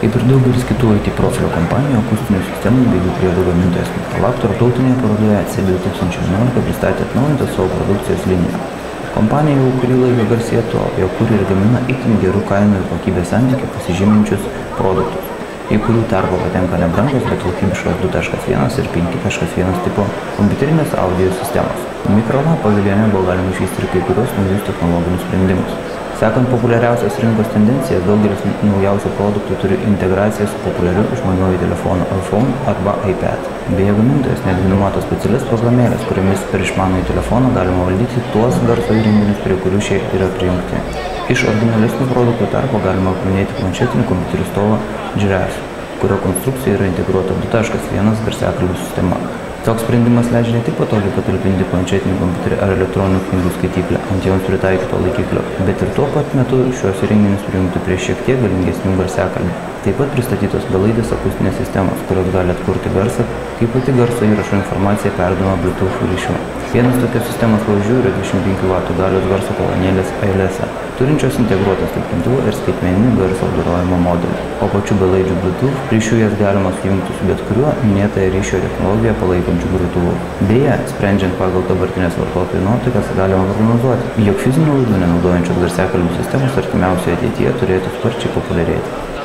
Kaip ir daugelis kitų IT profilio kompanijų, akustinių sistemų bei jų priedų gamintojas Microlab tarptautinėje parodoje CEBI 2011 pristatė atnaujintą savo produkcijos liniją. Kompanija jau kurį laiką garsėja tuo, jog kuria ir gamina itin gerų kainų ir kokybės santykių pasižyminčius produktus, į kurių tarpą patenka nebrangios, bet kokybiškos 2.1 ir 5.1 tipo kompiuterinės audio sistemos. Microlab paviljone buvo galima išvysti ir kai kurios naujus technologinius sprendimus. Sekant populiariausias rinkos tendencijas, daugelis naujausių produktų turi integraciją su populiariu išmaniuoju telefonu iPhone arba iPad. Beje, gamintojas netgi numato specialias programėlės, kuriomis per išmanųjį telefoną galima valdyti tuos garso įrenginius, prie kurių šie yra prijungti. Iš originalesnių produktų tarpo galima paminėti planšetinį kompiuterių stovą Giraffe, kurio konstrukcija yra integruota 2.1 garsiakalbių sistema. Toks sprendimas leidžia ne tik patogiai patalpinti planšetinį kompiuterį ar elektroninių knygų skaityklę ant joms pritaikyto laikiklio, bet ir tuo pat metu šios įrenginius prijungti prie šiek tiek galingesnių garsiakalbių. Taip pat pristatytos belaidės akustinės sistemos, kurios gali atkurti garsą, kai pati garso įrašo informacija perduodama Bluetooth ryšiu. Vienas tokios sistemos pavyzdžių yra 25 W galios garso kolonėlės Ailesa, turinčios integruotą stiprintuvą ir skaitmeninį garso apdorojimo modulį. O pačiu belaidžiu Bluetooth ryšiu jas galima sujungti su bet kuriuo minėtąją ryšio technologiją palaikančiu grotuvu. Beje, sprendžiant pagal dabartinės vartotojų nuotaikas, galima prognozuoti, jog fizinių laidų nenaudojančios garsiakalbių sistemos artimiausioje ateityje turėtų sparčiai populiarėti.